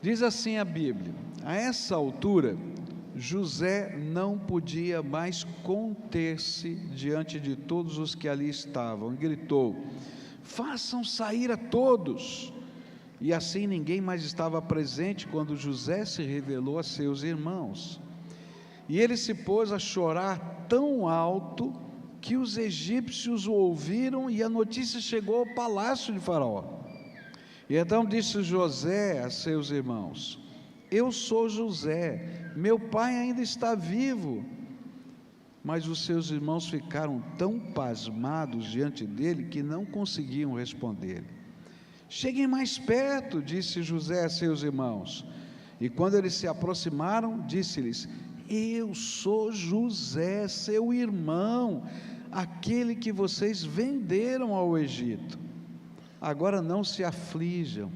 Diz assim a Bíblia: a essa altura, José não podia mais conter-se diante de todos os que ali estavam, e gritou: façam sair a todos. E assim ninguém mais estava presente quando José se revelou a seus irmãos. E ele se pôs a chorar tão alto que os egípcios o ouviram, e a notícia chegou ao palácio de Faraó. E então disse José a seus irmãos: eu sou José, meu pai ainda está vivo. Mas os seus irmãos ficaram tão pasmados diante dele que não conseguiam responder. Cheguem mais perto, disse José a seus irmãos. E quando eles se aproximaram, disse-lhes: eu sou José, seu irmão, aquele que vocês venderam ao Egito. Agora não se aflijam,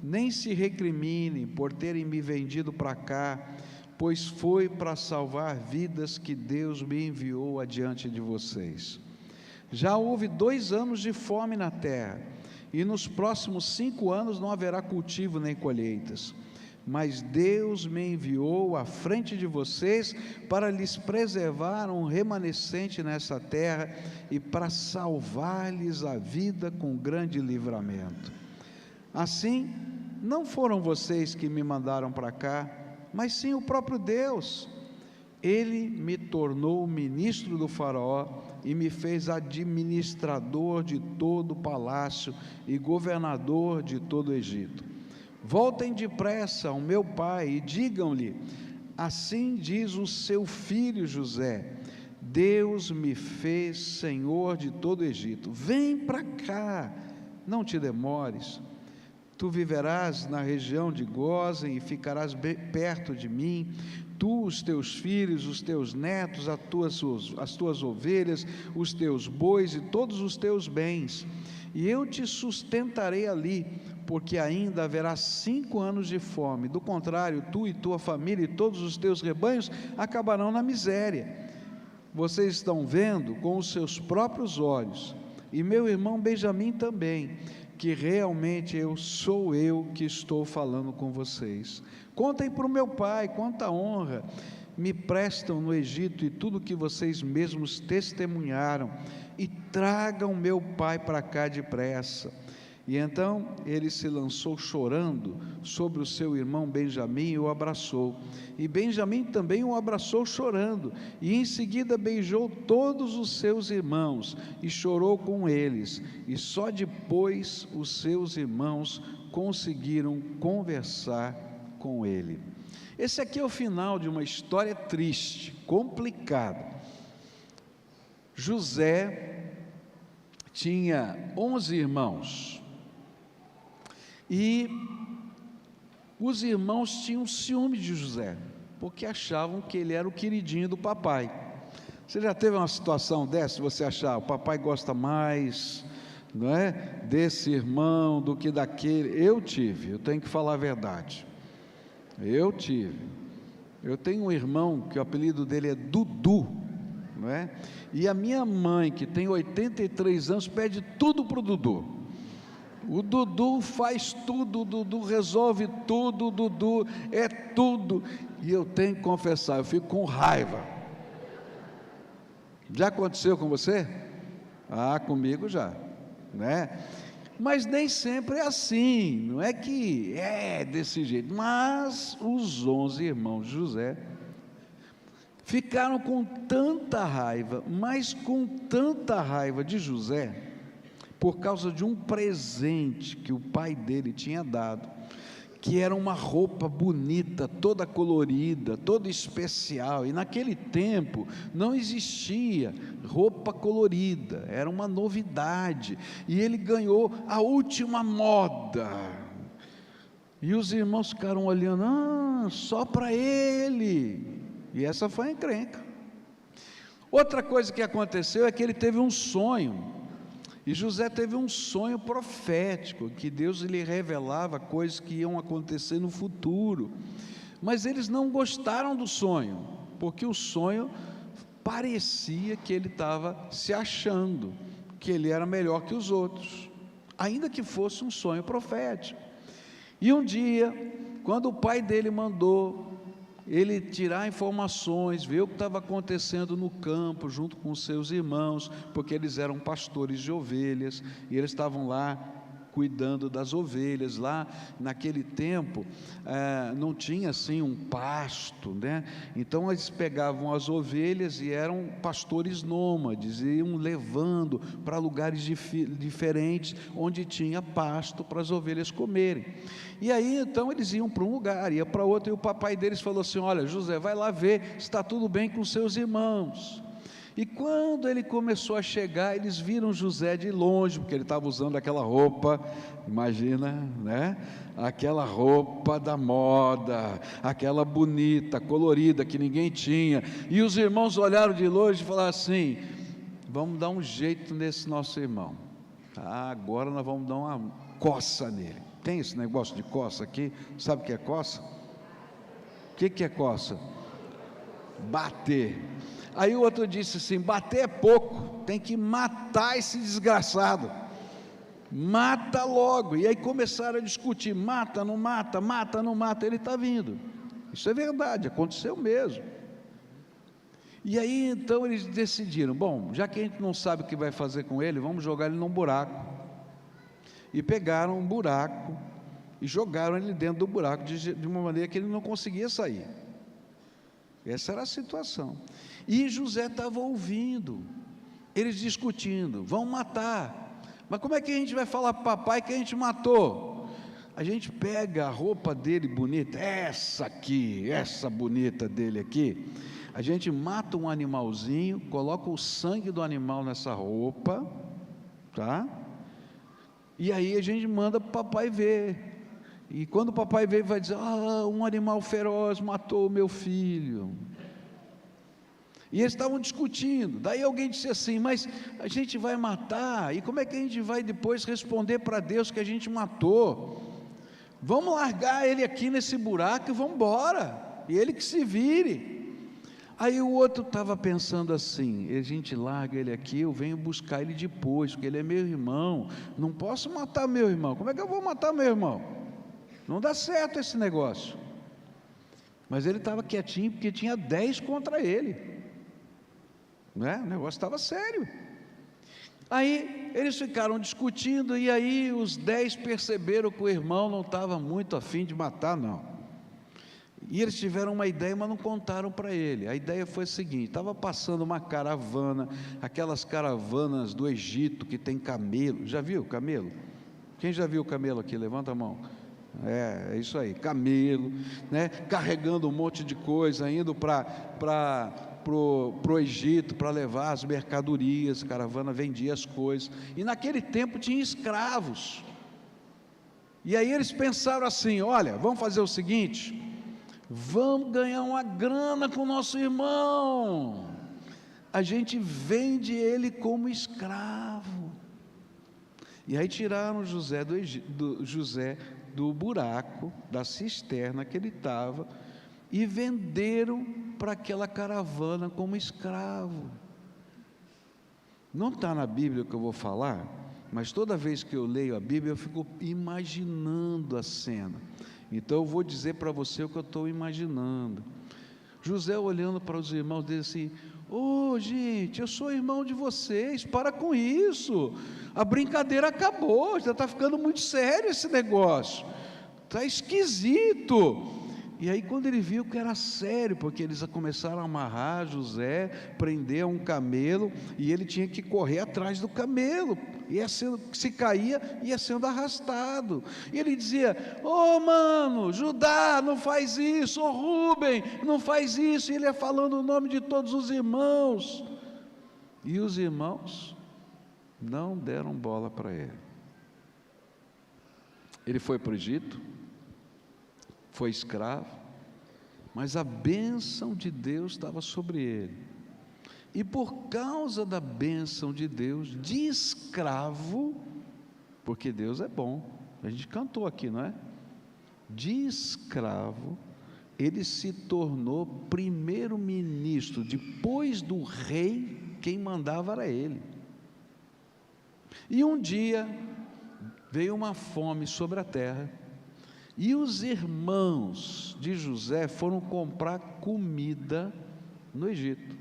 nem se recriminem por terem me vendido para cá, pois foi para salvar vidas que Deus me enviou adiante de vocês. Já houve 2 anos de fome na terra, e nos próximos 5 anos não haverá cultivo nem colheitas. Mas Deus me enviou à frente de vocês para lhes preservar um remanescente nessa terra e para salvar-lhes a vida com grande livramento. Assim, não foram vocês que me mandaram para cá, mas sim o próprio Deus. Ele me tornou ministro do Faraó e me fez administrador de todo o palácio e governador de todo o Egito. Voltem depressa ao meu pai e digam-lhe: assim diz o seu filho José, Deus me fez senhor de todo o Egito. Vem para cá, não te demores. Tu viverás na região de Gósen e ficarás perto de mim, tu, os teus filhos, os teus netos, as tuas ovelhas, os teus bois e todos os teus bens, e eu te sustentarei ali, porque ainda haverá 5 anos de fome. Do contrário, tu e tua família e todos os teus rebanhos acabarão na miséria. Vocês estão vendo com os seus próprios olhos, e meu irmão Benjamim também, que realmente sou eu que estou falando com vocês. Contem para o meu pai quanta honra me prestam no Egito e tudo que vocês mesmos testemunharam, e tragam meu pai para cá depressa. E então ele se lançou chorando sobre o seu irmão Benjamim e o abraçou, e Benjamim também o abraçou chorando, e em seguida beijou todos os seus irmãos e chorou com eles, e só depois os seus irmãos conseguiram conversar com ele. Esse aqui é o final de uma história triste, complicada. José tinha 11 irmãos, e os irmãos tinham ciúme de José, porque achavam que ele era o queridinho do papai. Você já teve uma situação dessa? Você achar, o papai gosta mais, não é, desse irmão do que daquele? Eu tenho que falar a verdade. Eu tenho um irmão que o apelido dele é Dudu, não é? E a minha mãe, que tem 83 anos, pede tudo para o Dudu. O Dudu faz tudo, o Dudu resolve tudo, o Dudu é tudo, e eu tenho que confessar, eu fico com raiva. Já aconteceu com você? Comigo já, né? Mas nem sempre é assim, não é que é desse jeito. Mas os 11 irmãos de José ficaram com tanta raiva, mas com tanta raiva de José, por causa de um presente que o pai dele tinha dado, que era uma roupa bonita, toda colorida, toda especial, e naquele tempo não existia roupa colorida, era uma novidade, e ele ganhou a última moda, e os irmãos ficaram olhando, só para ele, e essa foi a encrenca. Outra coisa que aconteceu é que ele teve um sonho, e José teve um sonho profético, que Deus lhe revelava coisas que iam acontecer no futuro, mas eles não gostaram do sonho, porque o sonho parecia que ele estava se achando, que ele era melhor que os outros, ainda que fosse um sonho profético. E um dia, quando o pai dele mandou ele tirar informações, ver o que estava acontecendo no campo, junto com os seus irmãos, porque eles eram pastores de ovelhas, e eles estavam lá cuidando das ovelhas. Lá naquele tempo não tinha assim um pasto, né? Então eles pegavam as ovelhas e eram pastores nômades, e iam levando para lugares diferentes, onde tinha pasto para as ovelhas comerem. E aí então eles iam para um lugar, ia para outro, e o papai deles falou assim: olha, José, vai lá ver se está tudo bem com seus irmãos. E quando ele começou a chegar, eles viram José de longe, porque ele estava usando aquela roupa, imagina, né? Aquela roupa da moda, aquela bonita, colorida, que ninguém tinha. E os irmãos olharam de longe e falaram assim: vamos dar um jeito nesse nosso irmão. Agora nós vamos dar uma coça nele. Tem esse negócio de coça aqui? Sabe o que é coça? O que é coça? Bater. Aí o outro disse assim: bater é pouco, tem que matar esse desgraçado, mata logo. E aí começaram a discutir: mata, não mata, mata, não mata. Ele está vindo. Isso é verdade, aconteceu mesmo. E aí então eles decidiram: bom, já que a gente não sabe o que vai fazer com ele, vamos jogar ele num buraco. E pegaram um buraco e jogaram ele dentro do buraco, de uma maneira que ele não conseguia sair. Essa era a situação. E José estava ouvindo eles discutindo: vão matar, mas como é que a gente vai falar para o papai que a gente matou? A gente pega a roupa dele bonita, essa aqui, essa bonita dele aqui, a gente mata um animalzinho, coloca o sangue do animal nessa roupa, tá? E aí a gente manda para o papai ver. E quando o papai veio, vai dizer: um animal feroz matou o meu filho. E eles estavam discutindo. Daí alguém disse assim: mas a gente vai matar, e como é que a gente vai depois responder para Deus que a gente matou? Vamos largar ele aqui nesse buraco e vamos embora, e ele que se vire. Aí o outro estava pensando assim: a gente larga ele aqui, eu venho buscar ele depois, porque ele é meu irmão, não posso matar meu irmão. Como é que eu vou matar meu irmão? Não dá certo esse negócio. Mas ele estava quietinho, porque tinha 10 contra ele, né? O negócio estava sério. Aí eles ficaram discutindo, e aí os 10 perceberam que o irmão não estava muito afim de matar, não. E eles tiveram uma ideia, mas não contaram para ele. A ideia foi a seguinte: estava passando uma caravana, aquelas caravanas do Egito que tem camelo. Já viu camelo? Quem já viu camelo aqui? Levanta a mão. É isso aí, camelo, né? Carregando um monte de coisa, indo para o Egito para levar as mercadorias. A caravana vendia as coisas, e naquele tempo tinha escravos. E aí eles pensaram assim: olha, vamos fazer o seguinte, vamos ganhar uma grana com o nosso irmão, a gente vende ele como escravo. E aí tiraram José do buraco, da cisterna que ele estava, e venderam para aquela caravana como escravo. Não está na Bíblia o que eu vou falar, mas toda vez que eu leio a Bíblia eu fico imaginando a cena. Então eu vou dizer para você o que eu estou imaginando. José olhando para os irmãos dele assim: gente, eu sou irmão de vocês, para com isso, a brincadeira acabou, já está ficando muito sério esse negócio, está esquisito. E aí quando ele viu que era sério, porque eles começaram a amarrar José, prender a um camelo, e ele tinha que correr atrás do camelo, se caía, ia sendo arrastado, e ele dizia: mano, Judá, não faz isso, Rubem, não faz isso. E ele ia falando o nome de todos os irmãos, e os irmãos não deram bola para ele. Ele foi para o Egito, foi escravo, mas a bênção de Deus estava sobre ele, e por causa da bênção de Deus, de escravo, porque Deus é bom, a gente cantou aqui, não é? De escravo, ele se tornou primeiro-ministro. Depois do rei, quem mandava era ele. E um dia veio uma fome sobre a terra, E os irmãos de José foram comprar comida no Egito.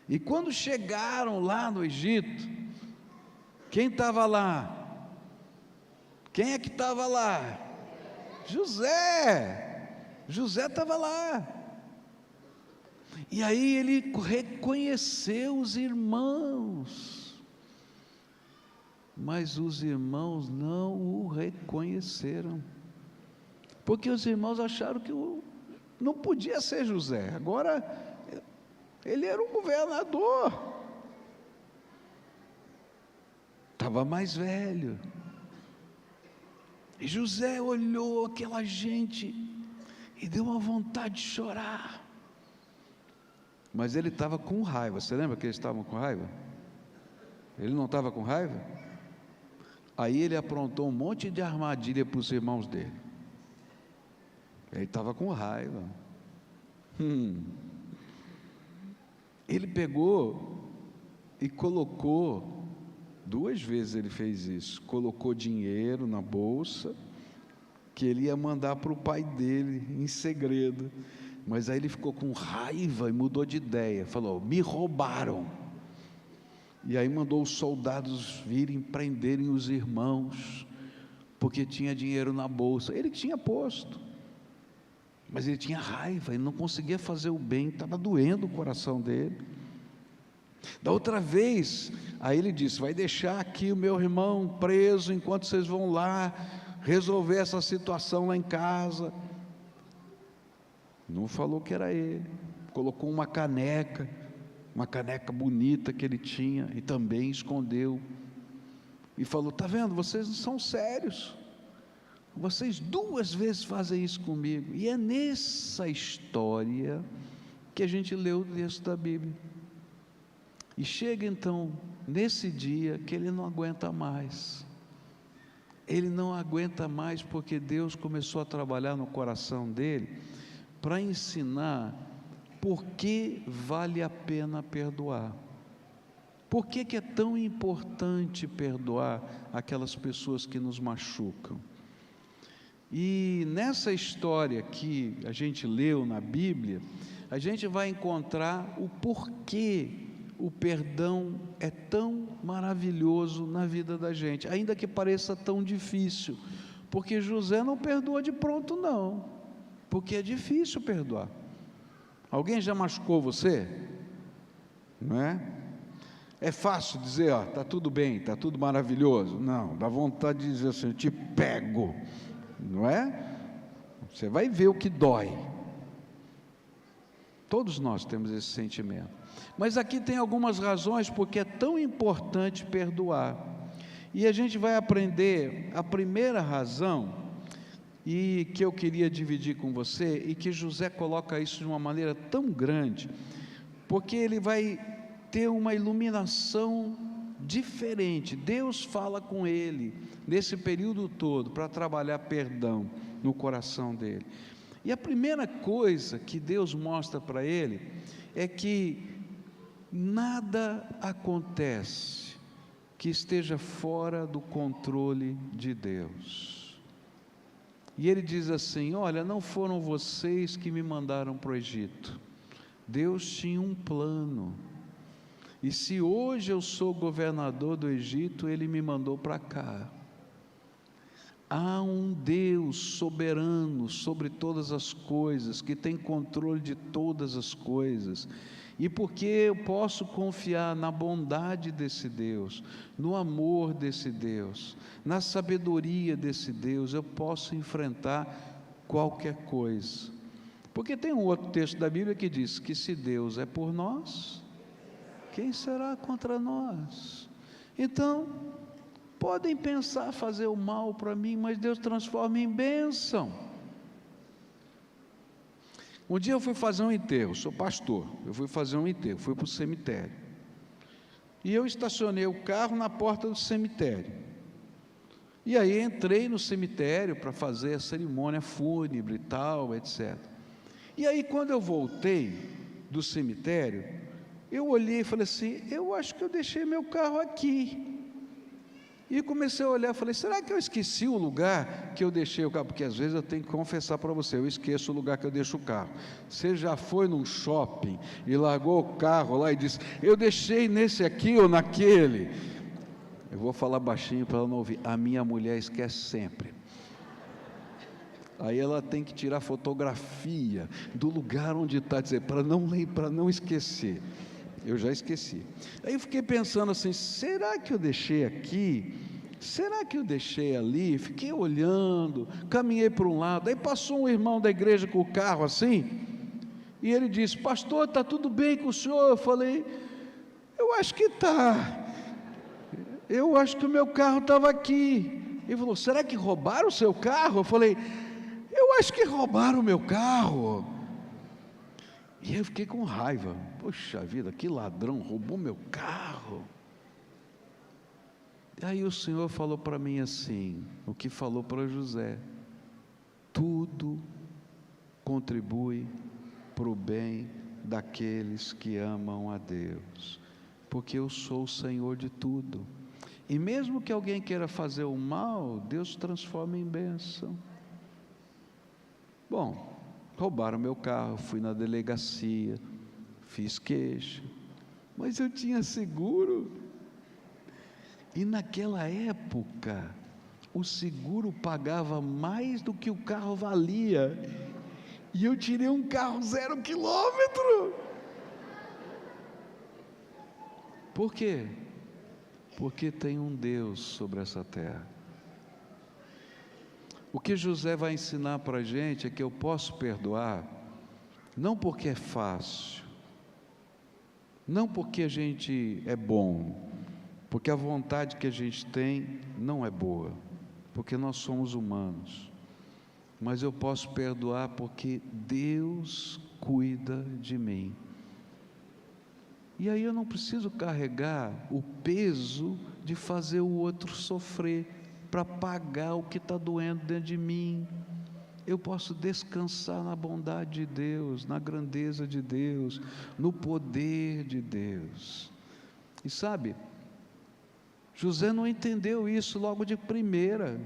E quando chegaram lá no Egito, quem estava lá? Quem é que estava lá? José. José estava lá. E aí ele reconheceu os irmãos, mas os irmãos não o reconheceram, porque os irmãos acharam que não podia ser José. Agora ele era um governador, estava mais velho. E José olhou aquela gente e deu uma vontade de chorar. Mas ele estava com raiva. Você lembra que eles estavam com raiva? Ele não estava com raiva? Aí ele aprontou um monte de armadilha para os irmãos dele. Ele estava com raiva. Ele pegou e colocou, 2 vezes ele fez isso, colocou dinheiro na bolsa, que ele ia mandar para o pai dele, em segredo. Mas aí ele ficou com raiva e mudou de ideia, falou: me roubaram. E aí mandou os soldados virem prenderem os irmãos, porque tinha dinheiro na bolsa. Ele que tinha posto, mas ele tinha raiva, ele não conseguia fazer o bem, estava doendo o coração dele. Da outra vez, aí ele disse: vai deixar aqui o meu irmão preso, enquanto vocês vão lá resolver essa situação lá em casa. Não falou que era ele, colocou uma caneca bonita que ele tinha, e também escondeu, e falou: está vendo, vocês não são sérios, vocês 2 vezes fazem isso comigo. E é nessa história que a gente leu o texto da Bíblia, e chega então nesse dia que ele não aguenta mais. Ele não aguenta mais, porque Deus começou a trabalhar no coração dele para ensinar por que vale a pena perdoar. Por que é tão importante perdoar aquelas pessoas que nos machucam? E nessa história que a gente leu na Bíblia, a gente vai encontrar o porquê o perdão é tão maravilhoso na vida da gente, ainda que pareça tão difícil, porque José não perdoa de pronto não, porque é difícil perdoar. Alguém já machucou você? Não é? É fácil dizer, ó, está tudo bem, está tudo maravilhoso? Não, dá vontade de dizer assim: eu te pego, não é? Você vai ver o que dói. Todos nós temos esse sentimento, mas aqui tem algumas razões porque é tão importante perdoar, e a gente vai aprender a primeira razão, e que eu queria dividir com você, e que José coloca isso de uma maneira tão grande, porque ele vai ter uma iluminação diferente. Deus fala com ele nesse período todo para trabalhar perdão no coração dele. E a primeira coisa que Deus mostra para ele é que nada acontece que esteja fora do controle de Deus. E ele diz assim: olha, não foram vocês que me mandaram para o Egito, Deus tinha um plano, e se hoje eu sou governador do Egito, Ele me mandou para cá. Há um Deus soberano sobre todas as coisas, que tem controle de todas as coisas, e porque eu posso confiar na bondade desse Deus, no amor desse Deus, na sabedoria desse Deus, eu posso enfrentar qualquer coisa. Porque tem um outro texto da Bíblia que diz que se Deus é por nós, quem será contra nós? Então, podem pensar fazer o mal para mim, mas Deus transforma em bênção. Um dia eu fui fazer um enterro, sou pastor, eu fui fazer um enterro, fui para o cemitério, e eu estacionei o carro na porta do cemitério, e aí entrei no cemitério para fazer a cerimônia fúnebre e tal, etc. E aí quando eu voltei do cemitério, eu olhei e falei assim: eu acho que eu deixei meu carro aqui. E comecei a olhar, falei, será que eu esqueci o lugar que eu deixei o carro? Porque às vezes eu tenho que confessar para você, eu esqueço o lugar que eu deixo o carro. Você já foi num shopping e largou o carro lá e disse, eu deixei nesse aqui ou naquele? Eu vou falar baixinho para ela não ouvir. A minha mulher esquece sempre. Aí ela tem que tirar fotografia do lugar onde está, dizer, para não esquecer. Eu já esqueci. Aí eu fiquei pensando assim, será que eu deixei aqui? Será que eu deixei ali? Fiquei olhando, caminhei para um lado, aí passou um irmão da igreja com o carro assim, e ele disse, pastor, está tudo bem com o senhor? Eu falei, eu acho que está, eu acho que o meu carro estava aqui. Ele falou, será que roubaram o seu carro? Eu falei, eu acho que roubaram o meu carro. E eu fiquei com raiva, poxa vida, que ladrão, roubou meu carro. E aí o Senhor falou para mim assim, o que falou para José, tudo contribui para o bem daqueles que amam a Deus, porque eu sou o Senhor de tudo, e mesmo que alguém queira fazer o mal, Deus transforma em bênção. Bom, roubaram meu carro, fui na delegacia, fiz queixa, mas eu tinha seguro, e naquela época, o seguro pagava mais do que o carro valia, e eu tirei um carro 0 quilômetro. Por quê? Porque tem um Deus sobre essa terra. O que José vai ensinar para a gente é que eu posso perdoar, não porque é fácil, não porque a gente é bom, porque a vontade que a gente tem não é boa, porque nós somos humanos, mas eu posso perdoar porque Deus cuida de mim, e aí eu não preciso carregar o peso de fazer o outro sofrer, para pagar o que está doendo dentro de mim. Eu posso descansar na bondade de Deus, na grandeza de Deus, no poder de Deus. E sabe, José não entendeu isso logo de primeira.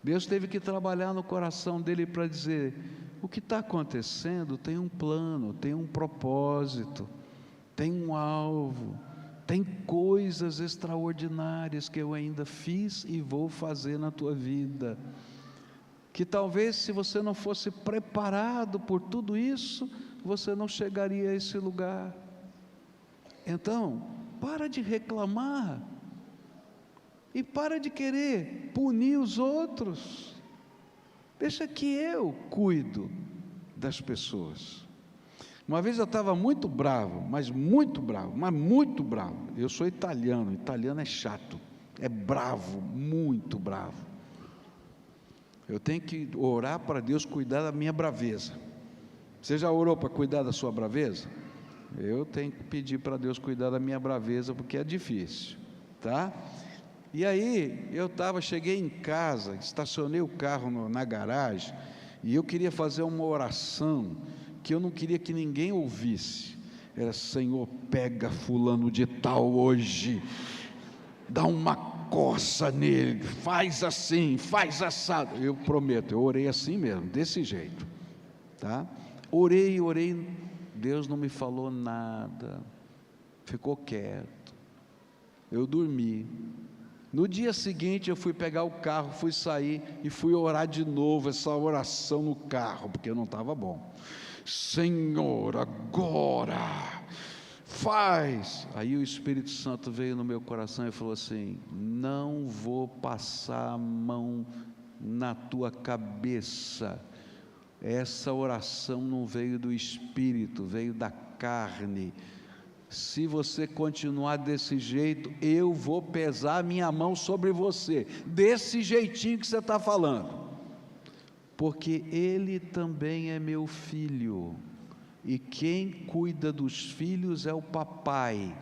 Deus teve que trabalhar no coração dele para dizer, o que está acontecendo tem um plano, tem um propósito, tem um alvo, tem coisas extraordinárias que eu ainda fiz e vou fazer na tua vida, que talvez se você não fosse preparado por tudo isso, você não chegaria a esse lugar. Então, para de reclamar, e para de querer punir os outros, deixa que eu cuido das pessoas. Uma vez eu estava muito bravo, mas muito bravo, eu sou italiano é chato, é bravo, muito bravo, eu tenho que orar para Deus cuidar da minha braveza. Você já orou para cuidar da sua braveza? Eu tenho que pedir para Deus cuidar da minha braveza, porque é difícil, tá? E aí, cheguei em casa, estacionei o carro na garagem, e eu queria fazer uma oração, que eu não queria que ninguém ouvisse, era, Senhor, pega fulano de tal hoje, dá uma coça nele, faz assim, faz assado, eu prometo, eu orei assim mesmo, desse jeito, tá? Orei, Deus não me falou nada, ficou quieto, eu dormi. No dia seguinte eu fui pegar o carro, fui sair e fui orar de novo, essa oração no carro, porque eu não estava bom. Senhor, agora faz. Aí o Espírito Santo veio no meu coração e falou assim, não vou passar a mão na tua cabeça, essa oração não veio do Espírito, veio da carne. Se você continuar desse jeito, eu vou pesar a minha mão sobre você, desse jeitinho que você está falando, porque ele também é meu filho, e quem cuida dos filhos é o papai,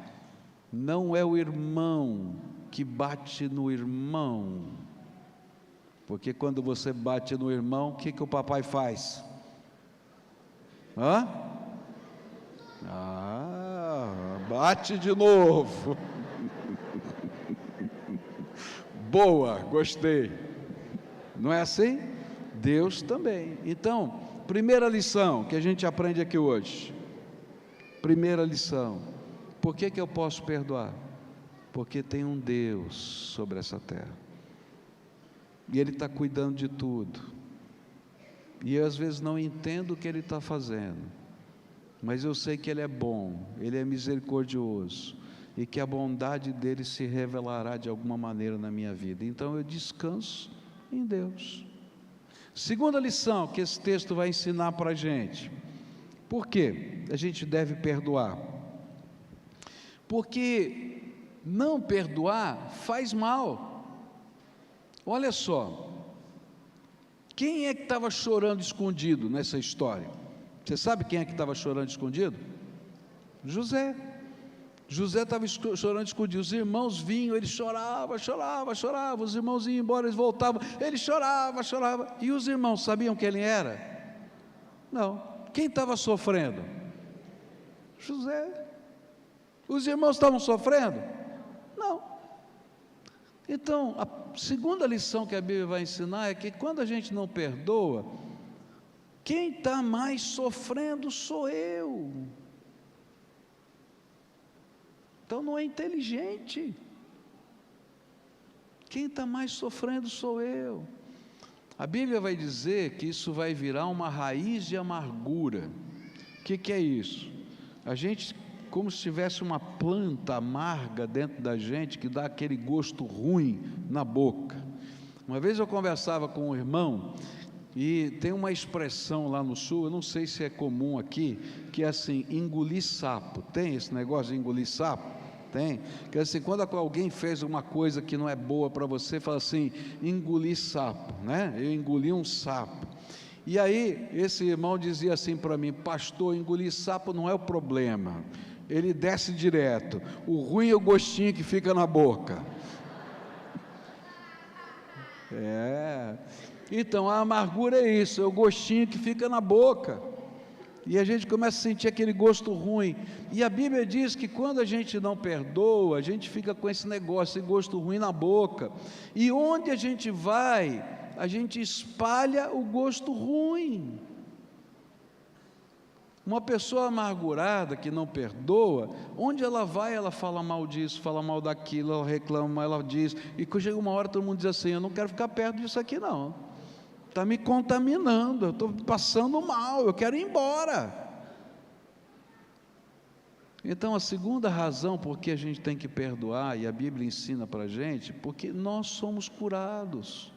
não é o irmão que bate no irmão, porque quando você bate no irmão, o que o papai faz? Bate de novo. Boa, gostei. Não é assim? Deus também. Então, primeira lição que a gente aprende aqui hoje. Primeira lição. Por que eu posso perdoar? Porque tem um Deus sobre essa terra. E Ele está cuidando de tudo. E eu às vezes não entendo o que Ele está fazendo. Mas eu sei que Ele é bom, Ele é misericordioso. E que a bondade dEle se revelará de alguma maneira na minha vida. Então eu descanso em Deus. Segunda lição que esse texto vai ensinar para a gente. Por que a gente deve perdoar? Porque não perdoar faz mal. Olha só, quem é que estava chorando escondido nessa história? Você sabe quem é que estava chorando escondido? José. José estava chorando escondido, os irmãos vinham, ele chorava, os irmãos iam embora, eles voltavam, ele chorava, e os irmãos sabiam quem ele era? Não. Quem estava sofrendo? José. Os irmãos estavam sofrendo? Não. Então, a segunda lição que a Bíblia vai ensinar é que quando a gente não perdoa, quem está mais sofrendo sou eu. Então não é inteligente. Quem está mais sofrendo sou eu. A Bíblia vai dizer que isso vai virar uma raiz de amargura. O que é isso? A gente, como se tivesse uma planta amarga dentro da gente, que dá aquele gosto ruim na boca. Uma vez eu conversava com um irmão, e tem uma expressão lá no sul, eu não sei se é comum aqui, que é assim, engolir sapo. Tem esse negócio de engolir sapo? Tem, que assim, quando alguém fez uma coisa que não é boa para você, fala assim, engoli sapo, né? Eu engoli um sapo. E aí, esse irmão dizia assim para mim, pastor, engolir sapo não é o problema, ele desce direto, o ruim é o gostinho que fica na boca. Então a amargura é isso, é o gostinho que fica na boca. E a gente começa a sentir aquele gosto ruim. E a Bíblia diz que quando a gente não perdoa, a gente fica com esse negócio, esse gosto ruim na boca. E onde a gente vai, a gente espalha o gosto ruim. Uma pessoa amargurada que não perdoa, onde ela vai, ela fala mal disso, fala mal daquilo, ela reclama, ela diz. E quando chega uma hora, todo mundo diz assim, eu não quero ficar perto disso aqui não. Está me contaminando, eu estou passando mal, eu quero ir embora. Então a segunda razão por que a gente tem que perdoar, e a Bíblia ensina para a gente, porque nós somos curados.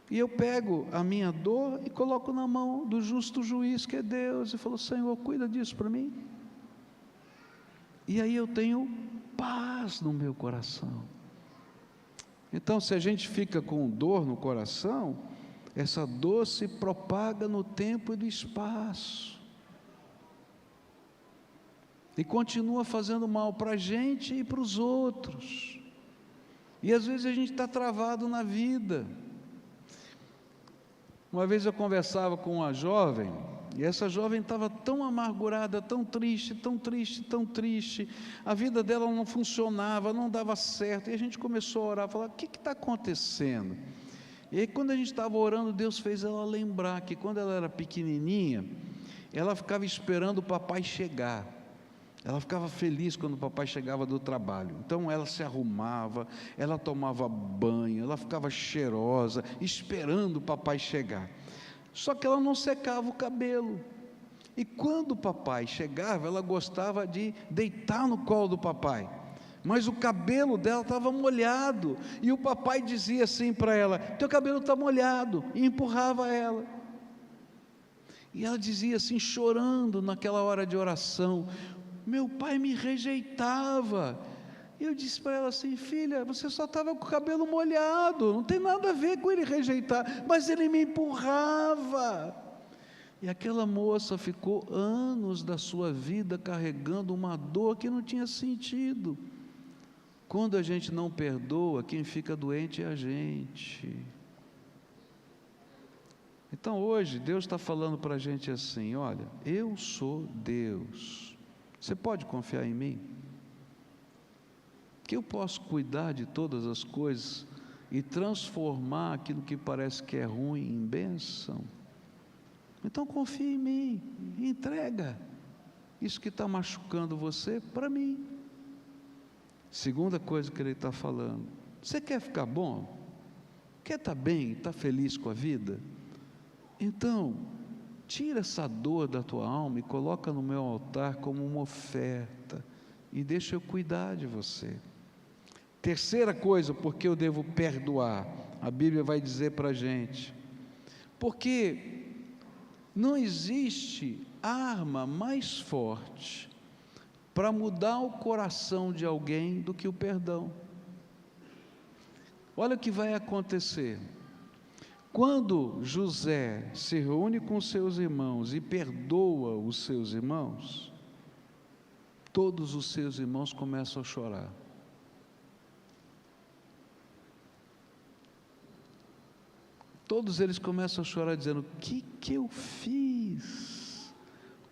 E eu pego a minha dor e coloco na mão do justo juiz que é Deus, e falo, Senhor, cuida disso para mim. E aí eu tenho paz no meu coração. Então, se a gente fica com dor no coração, essa dor se propaga no tempo e no espaço, e continua fazendo mal para a gente e para os outros, e às vezes a gente está travado na vida. Uma vez eu conversava com uma jovem, e essa jovem estava tão amargurada, tão triste, a vida dela não funcionava, não dava certo, e a gente começou a orar, falar, o que está acontecendo? E aí quando a gente estava orando, Deus fez ela lembrar que quando ela era pequenininha, ela ficava esperando o papai chegar, ela ficava feliz quando o papai chegava do trabalho, então ela se arrumava, ela tomava banho, ela ficava cheirosa, esperando o papai chegar. Só que ela não secava o cabelo, e quando o papai chegava, ela gostava de deitar no colo do papai, mas o cabelo dela estava molhado, e o papai dizia assim para ela, teu cabelo está molhado, e empurrava ela, e ela dizia assim, chorando naquela hora de oração, meu pai me rejeitava. E eu disse para ela assim, filha, você só estava com o cabelo molhado, não tem nada a ver com ele rejeitar, mas ele me empurrava. E aquela moça ficou anos da sua vida carregando uma dor que não tinha sentido. Quando a gente não perdoa, quem fica doente é a gente. Então hoje Deus está falando para a gente assim, olha, eu sou Deus, você pode confiar em mim? porque eu posso cuidar de todas as coisas e transformar aquilo que parece que é ruim em bênção. Então confia em mim, entrega isso que está machucando você para mim. Segunda coisa que ele está falando: você quer ficar bom? Quer estar bem, estar feliz com a vida? Então, tira essa dor da tua alma e coloca no meu altar como uma oferta, e deixa eu cuidar de você. Terceira coisa, porque eu devo perdoar. A Bíblia vai dizer para a gente, porque não existe arma mais forte para mudar o coração de alguém do que o perdão. Olha o que vai acontecer. Quando José se reúne com seus irmãos e perdoa os seus irmãos, todos os seus irmãos começam a chorar. Todos eles começam a chorar, dizendo: o que eu fiz?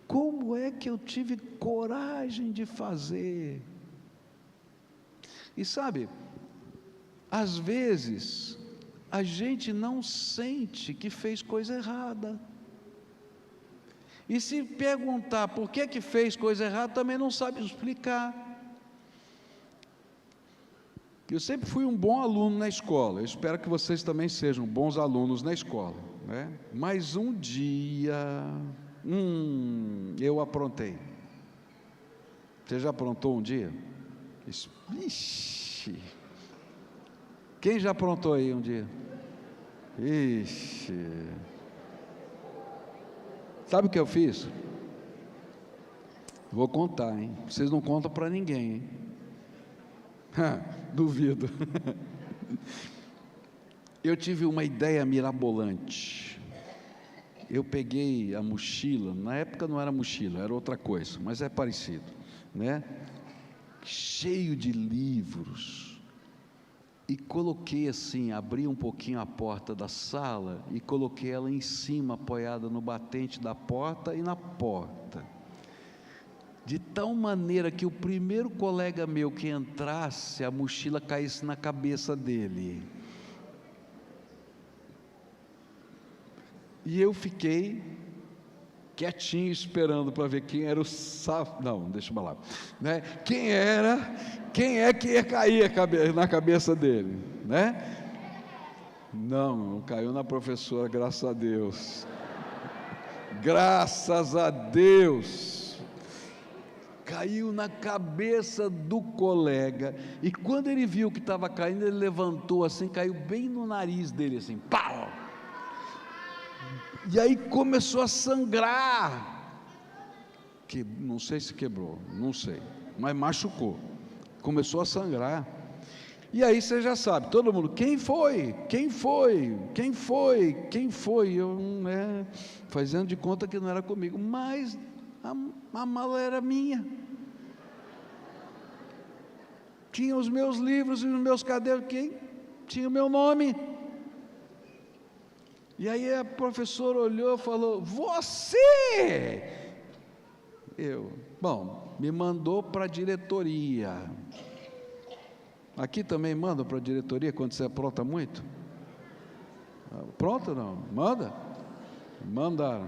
Como é que eu tive coragem de fazer? E sabe, às vezes a gente não sente que fez coisa errada, e se perguntar por que fez coisa errada, também não sabe explicar. Eu sempre fui um bom aluno na escola, eu espero que vocês também sejam bons alunos na escola, né? Mas um dia, eu aprontei. Você já aprontou um dia? Ixi! Quem já aprontou aí um dia? Ixi! Sabe o que eu fiz? Vou contar, hein? Vocês não contam para ninguém, hein? Duvido. Eu tive uma ideia mirabolante. Eu peguei a mochila, na época não era mochila, era outra coisa, mas é parecido, né? Cheio de livros, e coloquei assim, abri um pouquinho a porta da sala e coloquei ela em cima, apoiada no batente da porta e na porta, de tal maneira que o primeiro colega meu que entrasse, a mochila caísse na cabeça dele. E eu fiquei quietinho esperando para ver quem era o não, deixa eu falar, né? Quem é que ia cair na cabeça dele, né? Não caiu na professora, graças a Deus. Graças a Deus. Caiu na cabeça do colega, e quando ele viu que estava caindo, ele levantou assim, caiu bem no nariz dele assim, pau! E aí começou a sangrar, não sei se quebrou, não sei, mas machucou, começou a sangrar. E aí você já sabe, todo mundo: quem foi? Quem foi? Quem foi? Quem foi? Eu, fazendo de conta que não era comigo, mas a mala era minha, tinha os meus livros e os meus cadernos, tinha o meu nome. E aí a professora olhou e falou: você? Me mandou para a diretoria. Aqui também mandam para a diretoria quando você apronta muito? Pronto, não? Mandaram.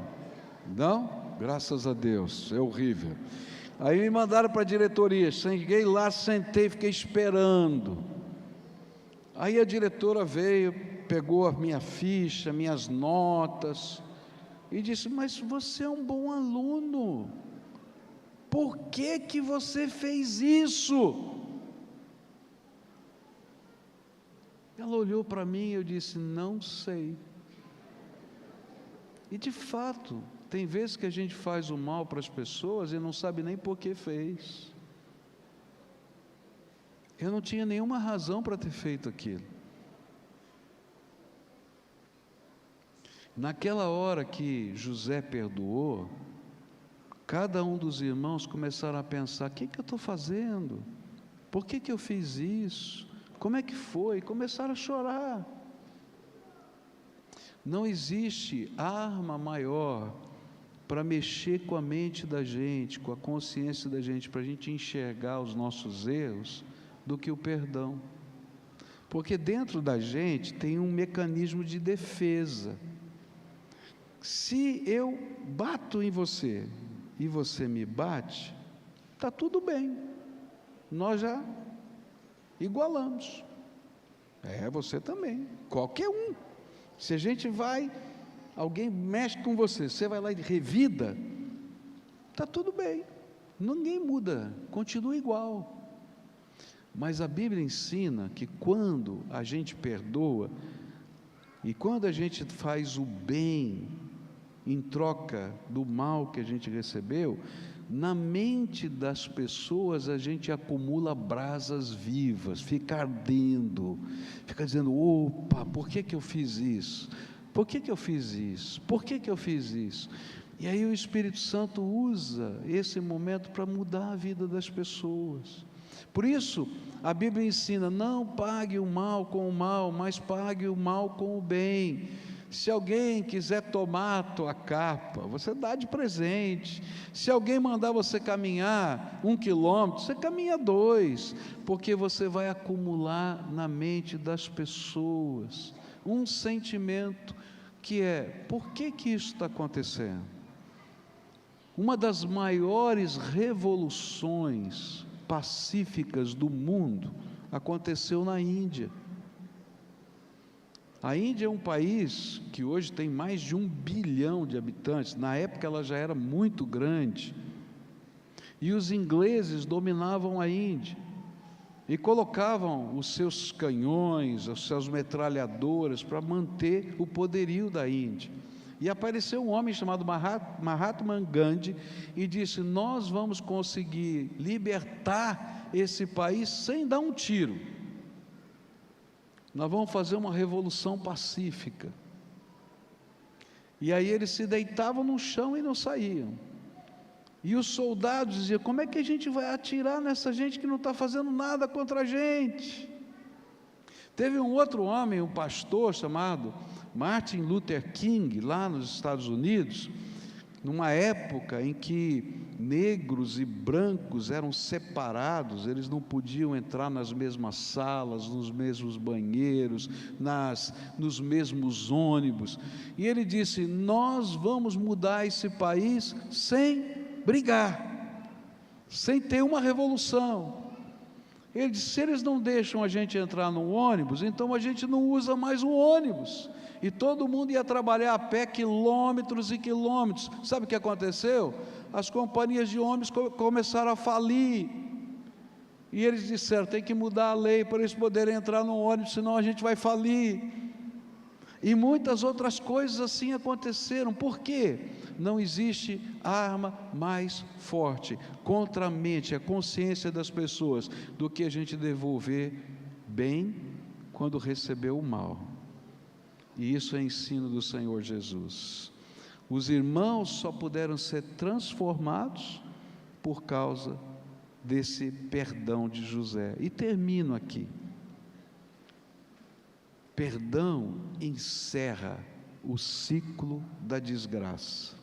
Não? Graças a Deus, é horrível. Aí me mandaram para a diretoria, cheguei lá, sentei, fiquei esperando. Aí a diretora veio, pegou a minha ficha, minhas notas, e disse: mas você é um bom aluno, por que você fez isso? Ela olhou para mim e eu disse: não sei. E de fato, tem vezes que a gente faz o mal para as pessoas e não sabe nem por que fez. Eu não tinha nenhuma razão para ter feito aquilo. Naquela hora que José perdoou, cada um dos irmãos começaram a pensar: o que eu estou fazendo? Por que eu fiz isso? Como é que foi? Começaram a chorar. Não existe arma maior para mexer com a mente da gente, com a consciência da gente, para a gente enxergar os nossos erros, do que o perdão. Porque dentro da gente tem um mecanismo de defesa. Se eu bato em você e você me bate, está tudo bem, nós já igualamos. Você também, qualquer um. Se a gente vai, alguém mexe com você, você vai lá e revida, está tudo bem, ninguém muda, continua igual. Mas a Bíblia ensina que quando a gente perdoa, e quando a gente faz o bem, em troca do mal que a gente recebeu, na mente das pessoas a gente acumula brasas vivas, fica ardendo, fica dizendo: opa, por que eu fiz isso? Por que eu fiz isso? Por que eu fiz isso? E aí o Espírito Santo usa esse momento para mudar a vida das pessoas. Por isso, a Bíblia ensina: não pague o mal com o mal, mas pague o mal com o bem. Se alguém quiser tomar a tua capa, você dá de presente. Se alguém mandar você caminhar 1 quilômetro, você caminha 2, porque você vai acumular na mente das pessoas um sentimento que é: por que isso está acontecendo? Uma das maiores revoluções pacíficas do mundo aconteceu na Índia. A Índia é um país que hoje tem mais de 1 bilhão de habitantes. Na época ela já era muito grande, e os ingleses dominavam a Índia e colocavam os seus canhões, as suas metralhadoras para manter o poderio da Índia. E apareceu um homem chamado Mahatma Gandhi e disse: nós vamos conseguir libertar esse país sem dar um tiro. Nós vamos fazer uma revolução pacífica. E aí eles se deitavam no chão e não saíam. E os soldados diziam: como é que a gente vai atirar nessa gente que não está fazendo nada contra a gente? Teve um outro homem, um pastor chamado Martin Luther King, lá nos Estados Unidos, numa época em que negros e brancos eram separados, eles não podiam entrar nas mesmas salas, nos mesmos banheiros, nos mesmos ônibus, e ele disse: nós vamos mudar esse país sem brigar, sem ter uma revolução. Ele disse: se eles não deixam a gente entrar no ônibus, então a gente não usa mais o ônibus. E todo mundo ia trabalhar a pé quilômetros e quilômetros. Sabe o que aconteceu? As companhias de ônibus começaram a falir. E eles disseram: tem que mudar a lei para eles poderem entrar no ônibus, senão a gente vai falir. E muitas outras coisas assim aconteceram. Por quê? Não existe arma mais forte contra a mente, a consciência das pessoas, do que a gente devolver bem quando recebeu o mal. E isso é ensino do Senhor Jesus. Os irmãos só puderam ser transformados por causa desse perdão de José. E termino aqui. Perdão encerra o ciclo da desgraça.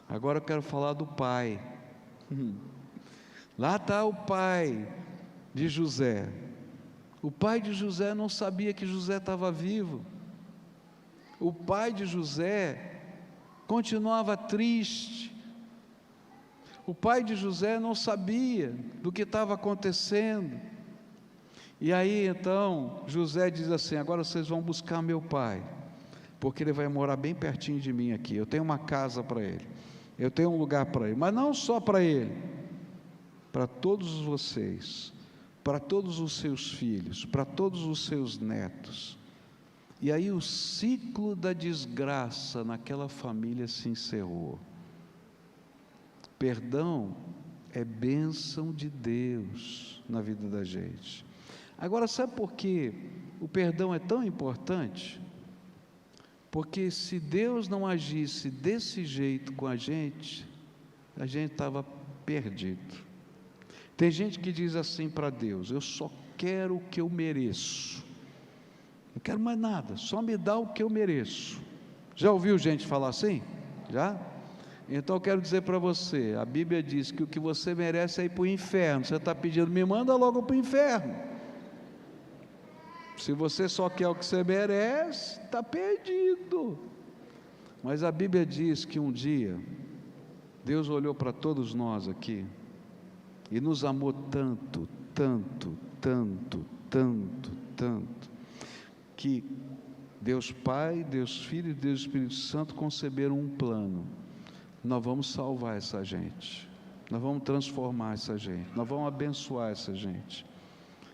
Agora eu quero falar do pai. Lá está o pai de José. O pai de José não sabia que José estava vivo. O pai de José continuava triste. O pai de José não sabia do que estava acontecendo. E aí então José diz assim: agora vocês vão buscar meu pai, porque ele vai morar bem pertinho de mim aqui. Eu tenho uma casa para ele, eu tenho um lugar para ele, mas não só para ele, para todos vocês, para todos os seus filhos, para todos os seus netos. E aí o ciclo da desgraça naquela família se encerrou. Perdão é bênção de Deus na vida da gente. Agora, sabe por que o perdão é tão importante? Porque se Deus não agisse desse jeito com a gente estava perdido. Tem gente que diz assim para Deus: eu só quero o que eu mereço, não quero mais nada, só me dá o que eu mereço. Já ouviu gente falar assim? Já? Então eu quero dizer para você, a Bíblia diz que o que você merece é ir para o inferno. Você está pedindo, me manda logo para o inferno. Se você só quer o que você merece, está perdido. Mas a Bíblia diz que um dia, Deus olhou para todos nós aqui, e nos amou tanto, tanto, tanto, tanto, tanto, que Deus Pai, Deus Filho e Deus Espírito Santo conceberam um plano. Nós vamos salvar essa gente, nós vamos transformar essa gente, nós vamos abençoar essa gente.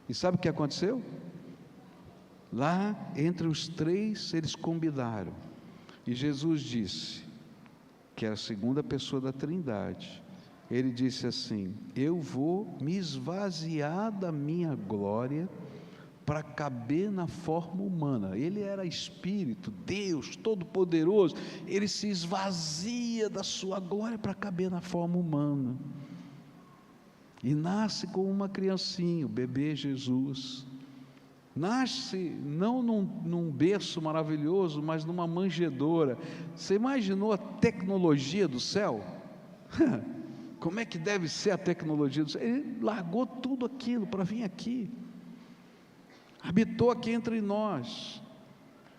E sabe o que aconteceu? Lá entre os três eles combinaram, e Jesus disse, que é a segunda pessoa da Trindade, ele disse assim: eu vou me esvaziar da minha glória para caber na forma humana. Ele era Espírito, Deus Todo-Poderoso, ele se esvazia da sua glória para caber na forma humana, e nasce como uma criancinha, o bebê Jesus, nasce não num berço maravilhoso, mas numa manjedoura. Você imaginou a tecnologia do céu? Como é que deve ser a tecnologia do céu? Ele largou tudo aquilo para vir aqui, habitou aqui entre nós,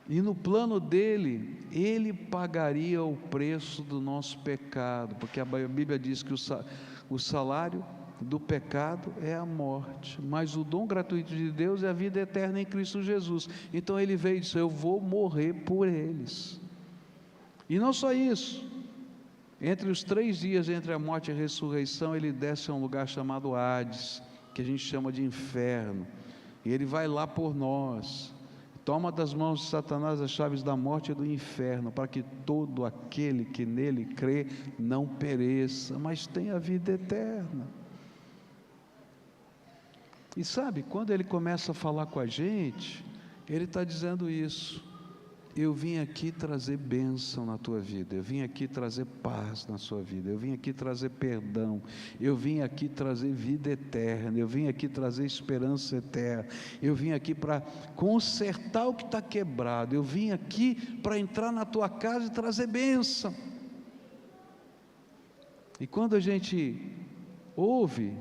e no plano dele, ele pagaria o preço do nosso pecado, porque a Bíblia diz que o salário do pecado é a morte, mas o dom gratuito de Deus é a vida eterna em Cristo Jesus. Então ele veio e disse: eu vou morrer por eles. E não só isso, entre os 3 dias entre a morte e a ressurreição, ele desce a um lugar chamado Hades, que a gente chama de inferno, e ele vai lá por nós, toma das mãos de Satanás as chaves da morte e do inferno, para que todo aquele que nele crê não pereça, mas tenha vida eterna. E sabe, quando ele começa a falar com a gente, ele está dizendo isso: eu vim aqui trazer bênção na tua vida, eu vim aqui trazer paz na sua vida, eu vim aqui trazer perdão, eu vim aqui trazer vida eterna, eu vim aqui trazer esperança eterna, eu vim aqui para consertar o que está quebrado, eu vim aqui para entrar na tua casa e trazer bênção. E quando a gente ouve,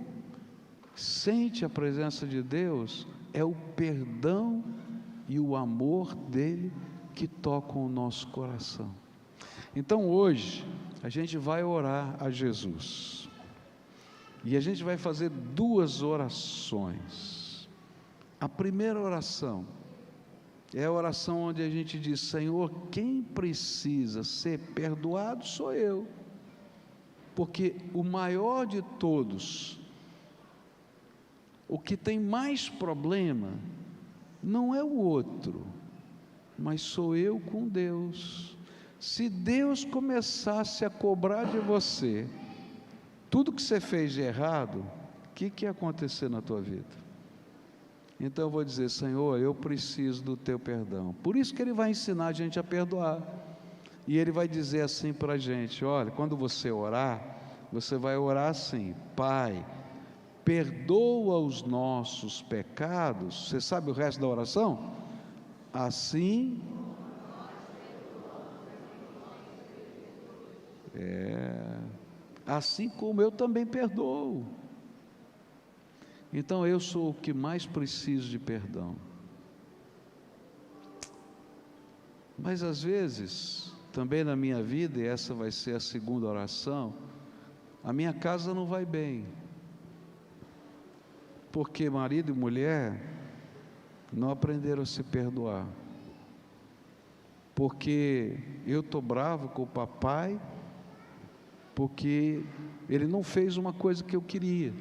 sente a presença de Deus, é o perdão e o amor dele que tocam o nosso coração. Então hoje a gente vai orar a Jesus, e a gente vai fazer 2 orações. A primeira oração é a oração onde a gente diz: Senhor, quem precisa ser perdoado sou eu, porque o maior de todos, o que tem mais problema, não é o outro, mas sou eu com Deus. Se Deus começasse a cobrar de você tudo que você fez de errado, o que ia acontecer na tua vida? Então eu vou dizer: Senhor, eu preciso do teu perdão. Por isso que ele vai ensinar a gente a perdoar, e ele vai dizer assim para a gente: olha, quando você orar, você vai orar assim: Pai, perdoa os nossos pecados. Você sabe o resto da oração? Assim, assim como eu também perdoo. Então eu sou o que mais preciso de perdão. Mas às vezes, também na minha vida, e essa vai ser a segunda oração, a minha casa não vai bem, porque marido e mulher não aprenderam a se perdoar, porque eu estou bravo com o papai, porque ele não fez uma coisa que eu queria,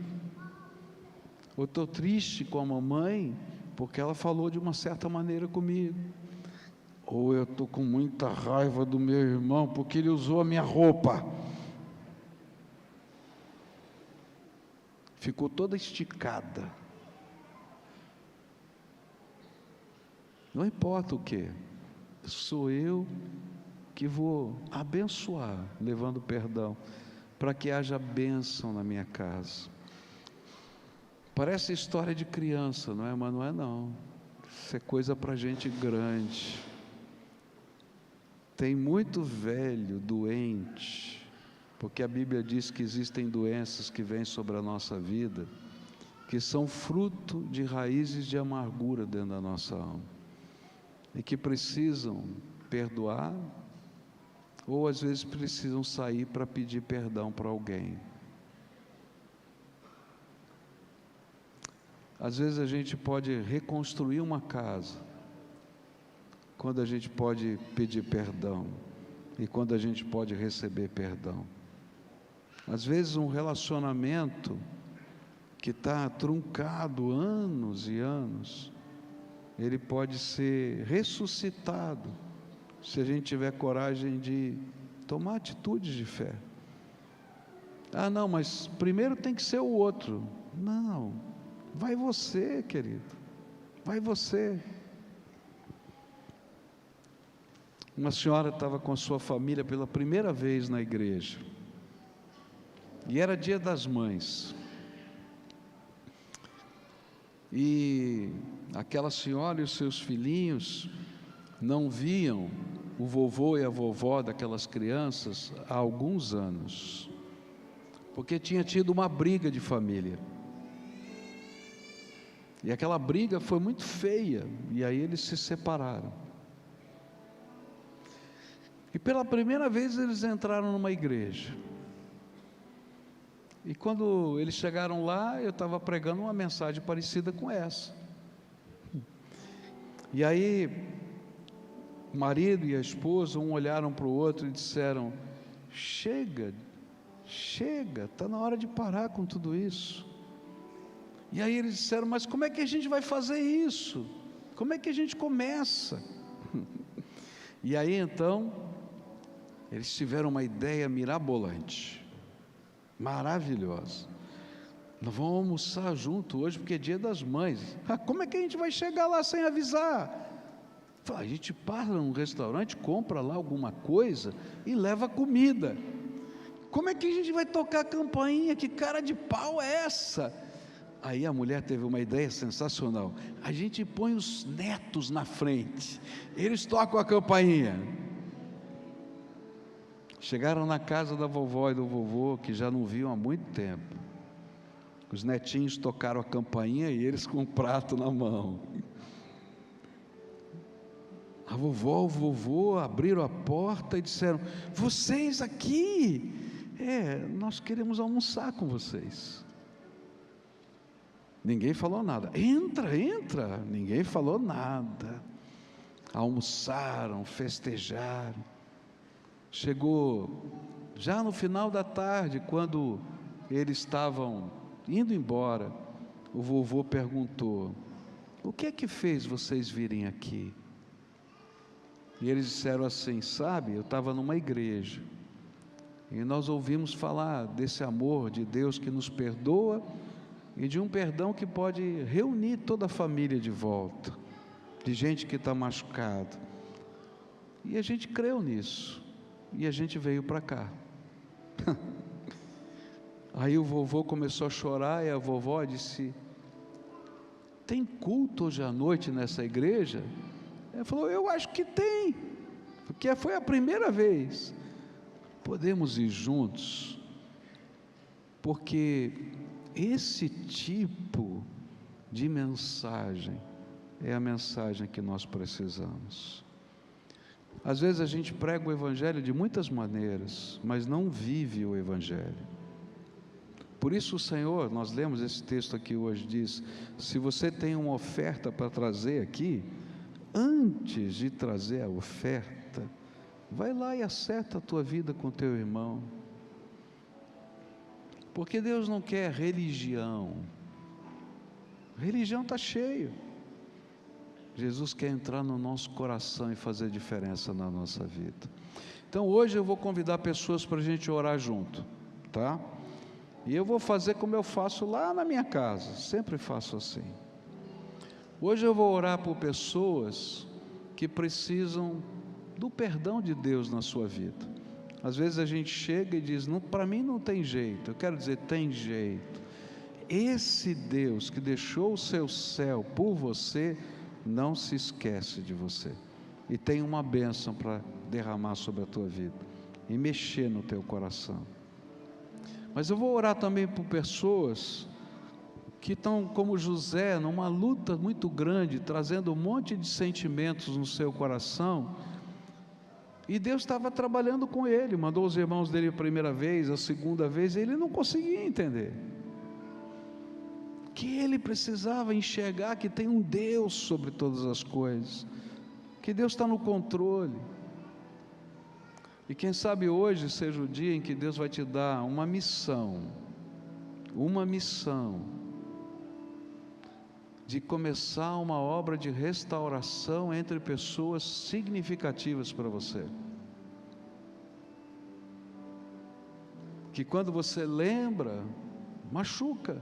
ou estou triste com a mamãe, porque ela falou de uma certa maneira comigo, ou eu estou com muita raiva do meu irmão, porque ele usou a minha roupa, ficou toda esticada. Não importa o que, sou eu que vou abençoar, levando perdão, para que haja bênção na minha casa. Parece história de criança, não é? Mas não é não, isso é coisa para gente grande. Tem muito velho, doente, porque a Bíblia diz que existem doenças que vêm sobre a nossa vida, que são fruto de raízes de amargura dentro da nossa alma, e que precisam perdoar, ou às vezes precisam sair para pedir perdão para alguém. Às vezes a gente pode reconstruir uma casa, quando a gente pode pedir perdão, e quando a gente pode receber perdão. Às vezes um relacionamento que está truncado anos e anos, ele pode ser ressuscitado, se a gente tiver coragem de tomar atitudes de fé. Ah, não, mas primeiro tem que ser o outro. Não, vai você, querido, vai você. Uma senhora estava com a sua família pela primeira vez na igreja, e era Dia das Mães, e aquela senhora e os seus filhinhos não viam o vovô e a vovó daquelas crianças há alguns anos, porque tinha tido uma briga de família, e aquela briga foi muito feia, e aí eles se separaram. E pela primeira vez eles entraram numa igreja, e quando eles chegaram lá, eu estava pregando uma mensagem parecida com essa, e aí o marido e a esposa, um olharam para o outro e disseram: chega, está na hora de parar com tudo isso. E aí eles disseram: mas como é que a gente vai fazer isso? Como é que a gente começa? E aí então, eles tiveram uma ideia mirabolante, maravilhosa. Nós vamos almoçar junto hoje, porque é Dia das Mães. Como é que a gente vai chegar lá sem avisar? A gente para num restaurante, compra lá alguma coisa e leva comida. Como é que a gente vai tocar a campainha? Que cara de pau é essa? Aí a mulher teve uma ideia sensacional: a gente põe os netos na frente, eles tocam a campainha. Chegaram na casa da vovó e do vovô, que já não viam há muito tempo. Os netinhos tocaram a campainha e eles com um prato na mão. A vovó, o vovô abriram a porta e disseram: vocês aqui? Nós queremos almoçar com vocês. Ninguém falou nada. Entra. Ninguém falou nada. Almoçaram, festejaram. Chegou já no final da tarde, quando eles estavam indo embora, o vovô perguntou: o que é que fez vocês virem aqui? E eles disseram assim: sabe, eu estava numa igreja, e nós ouvimos falar desse amor de Deus que nos perdoa, e de um perdão que pode reunir toda a família de volta, de gente que está machucado, e a gente creu nisso, e a gente veio para cá. Aí o vovô começou a chorar, e a vovó disse: tem culto hoje à noite nessa igreja? Ele falou: eu acho que tem, porque foi a primeira vez. Podemos ir juntos, porque esse tipo de mensagem é a mensagem que nós precisamos. Às vezes a gente prega o Evangelho de muitas maneiras, mas não vive o Evangelho. Por isso o Senhor, nós lemos esse texto aqui hoje, diz: se você tem uma oferta para trazer aqui, antes de trazer a oferta, vai lá e acerta a tua vida com teu irmão, porque Deus não quer religião. Religião está cheio. Jesus quer entrar no nosso coração e fazer diferença na nossa vida. Então hoje eu vou convidar pessoas para a gente orar junto, tá? E eu vou fazer como eu faço lá na minha casa, sempre faço assim. Hoje eu vou orar por pessoas que precisam do perdão de Deus na sua vida. Às vezes a gente chega e diz: para mim não tem jeito. Eu quero dizer, tem jeito. Esse Deus que deixou o seu céu por você, não se esquece de você, e tem uma bênção para derramar sobre a tua vida, e mexer no teu coração. Mas eu vou orar também por pessoas que estão como José, numa luta muito grande, trazendo um monte de sentimentos no seu coração, e Deus estava trabalhando com ele, mandou os irmãos dele a primeira vez, a segunda vez, e ele não conseguia entender, que ele precisava enxergar que tem um Deus sobre todas as coisas, que Deus está no controle, e quem sabe hoje seja o dia em que Deus vai te dar uma missão, de começar uma obra de restauração entre pessoas significativas para você, que quando você lembra, machuca,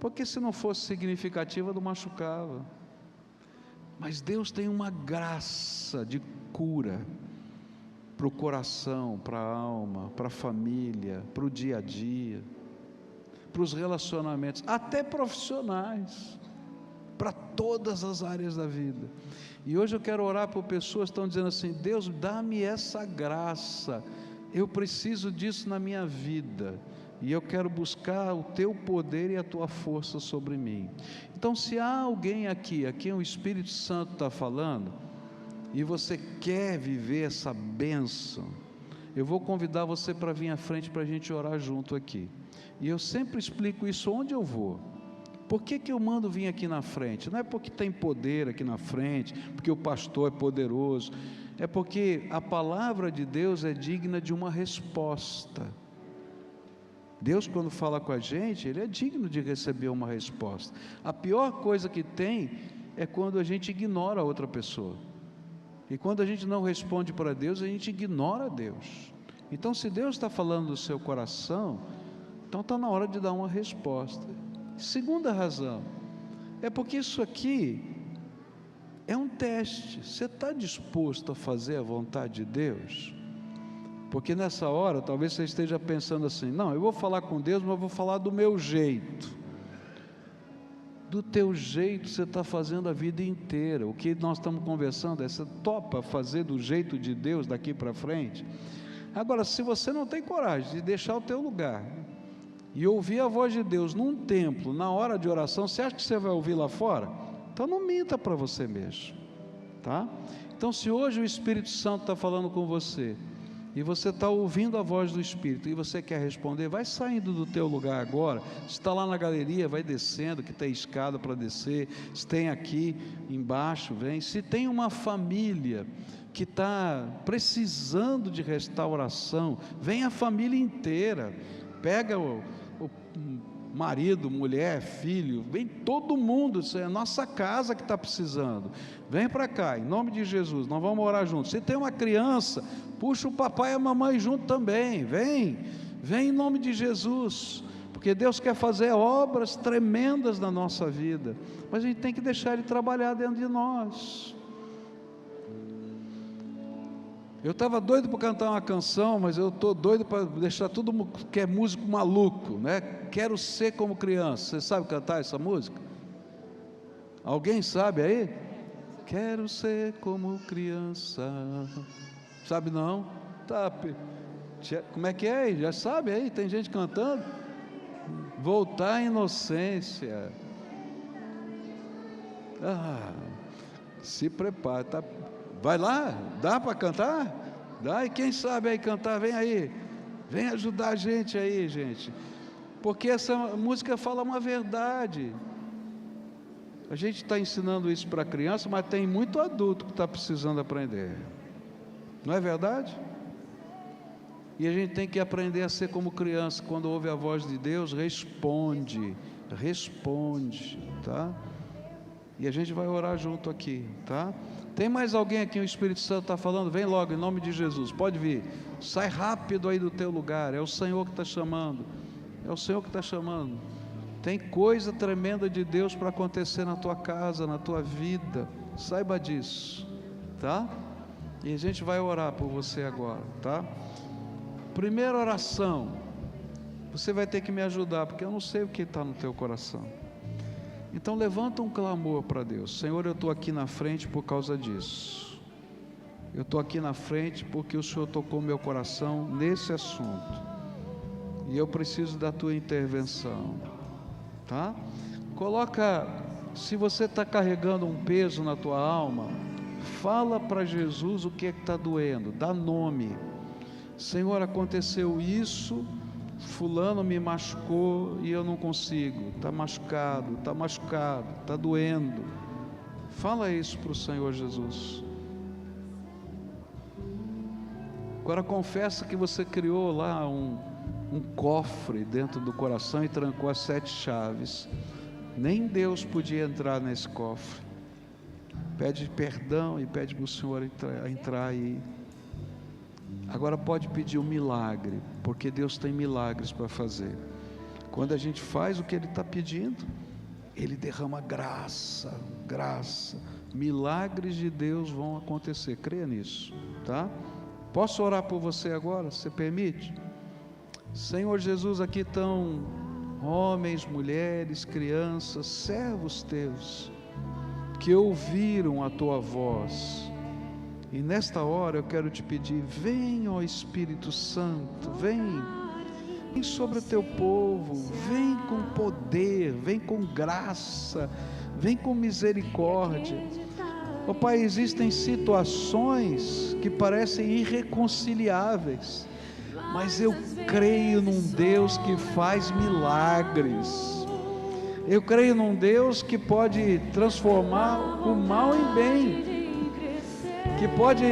porque se não fosse significativa não machucava, mas Deus tem uma graça de cura, para o coração, para a alma, para a família, para o dia a dia, para os relacionamentos, até profissionais, para todas as áreas da vida. E hoje eu quero orar por pessoas que estão dizendo assim: Deus, dá-me essa graça, eu preciso disso na minha vida, e eu quero buscar o teu poder e a tua força sobre mim. Então, se há alguém aqui, a quem o Espírito Santo está falando, e você quer viver essa bênção, eu vou convidar você para vir à frente para a gente orar junto aqui. E eu sempre explico isso onde eu vou. Por que eu mando vir aqui na frente? Não é porque tem poder aqui na frente, porque o pastor é poderoso, é porque a palavra de Deus é digna de uma resposta. Deus, quando fala com a gente, Ele é digno de receber uma resposta. A pior coisa que tem é quando a gente ignora a outra pessoa, e quando a gente não responde para Deus, a gente ignora Deus. Então, se Deus está falando do seu coração, então está na hora de dar uma resposta. Segunda razão, é porque isso aqui é um teste. Você está disposto a fazer a vontade de Deus? Porque nessa hora, talvez você esteja pensando assim: não, eu vou falar com Deus, mas eu vou falar do meu jeito. Do teu jeito você está fazendo a vida inteira. O que nós estamos conversando é: você topa fazer do jeito de Deus daqui para frente? Agora, se você não tem coragem de deixar o teu lugar e ouvir a voz de Deus num templo, na hora de oração, você acha que você vai ouvir lá fora? Então não minta para você mesmo, tá? Então, se hoje o Espírito Santo está falando com você, e você está ouvindo a voz do Espírito, e você quer responder, vai saindo do teu lugar agora. Se está lá na galeria, vai descendo, que tem escada para descer. Se tem aqui embaixo, vem. Se tem uma família que está precisando de restauração, vem a família inteira, pega o marido, mulher, filho, vem todo mundo. Isso é a nossa casa que está precisando, vem para cá, em nome de Jesus, nós vamos orar juntos. Se tem uma criança, puxa o papai e a mamãe junto também, vem em nome de Jesus, porque Deus quer fazer obras tremendas na nossa vida, mas a gente tem que deixar Ele trabalhar dentro de nós. Eu estava doido para cantar uma canção, mas eu estou doido para deixar todo mundo que é músico maluco, né? Quero ser como criança. Você sabe cantar essa música? Alguém sabe aí? Quero ser como criança. Sabe não? Tá. Como é que é aí? Já sabe aí? Tem gente cantando? Voltar à inocência. Se prepara, tá? Vai lá, dá para cantar? Dá, e quem sabe aí cantar, vem aí, vem ajudar a gente aí, gente, porque essa música fala uma verdade. A gente está ensinando isso para criança, mas tem muito adulto que está precisando aprender, não é verdade? E a gente tem que aprender a ser como criança. Quando ouve a voz de Deus, responde, tá? E a gente vai orar junto aqui, tá? Tem mais alguém aqui, o Espírito Santo está falando? Vem logo, em nome de Jesus, pode vir, sai rápido aí do teu lugar, é o Senhor que está chamando, é o Senhor que está chamando. Tem coisa tremenda de Deus para acontecer na tua casa, na tua vida, saiba disso, tá? E a gente vai orar por você agora, tá? Primeira oração, você vai ter que me ajudar, porque eu não sei o que está no teu coração. Então levanta um clamor para Deus: Senhor, eu estou aqui na frente por causa disso, eu estou aqui na frente porque o Senhor tocou meu coração nesse assunto. e eu preciso da tua intervenção, tá? Coloca, se você está carregando um peso na tua alma, fala para Jesus o que está doendo, dá nome. Senhor, aconteceu isso, fulano me machucou e eu não consigo, está machucado, está doendo. Fala isso para o Senhor Jesus. Agora confessa que você criou lá um cofre dentro do coração e trancou as 7 chaves. Nem Deus podia entrar nesse cofre. Pede perdão e pede para o Senhor entrar aí. Agora pode pedir um milagre, porque Deus tem milagres para fazer. Quando a gente faz o que Ele está pedindo, Ele derrama graça. Milagres de Deus vão acontecer, creia nisso, tá? Posso orar por você agora? Você permite? Senhor Jesus, aqui estão homens, mulheres, crianças, servos teus, que ouviram a tua voz, e nesta hora eu quero te pedir, vem, ó Espírito Santo, vem sobre o teu povo, vem com poder, vem com graça, vem com misericórdia. Ó Pai, existem situações que parecem irreconciliáveis, mas eu creio num Deus que faz milagres. Eu creio num Deus que pode transformar o mal em bem, que pode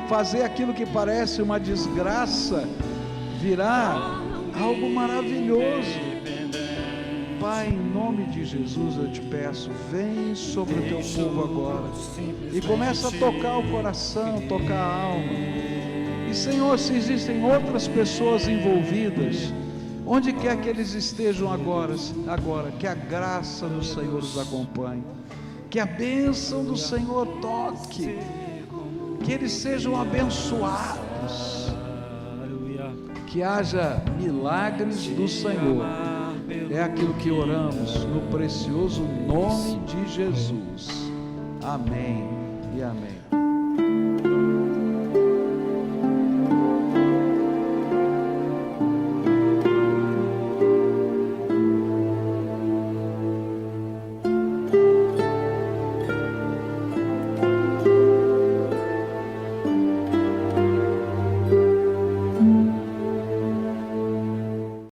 fazer aquilo que parece uma desgraça virar algo maravilhoso. Pai, em nome de Jesus eu te peço, vem sobre o teu povo agora e começa a tocar o coração, tocar a alma. E Senhor, se existem outras pessoas envolvidas, onde quer que eles estejam agora, que a graça do Senhor os acompanhe, que a bênção do Senhor toque, que eles sejam abençoados, que haja milagres do Senhor. É aquilo que oramos no precioso nome de Jesus. Amém e amém.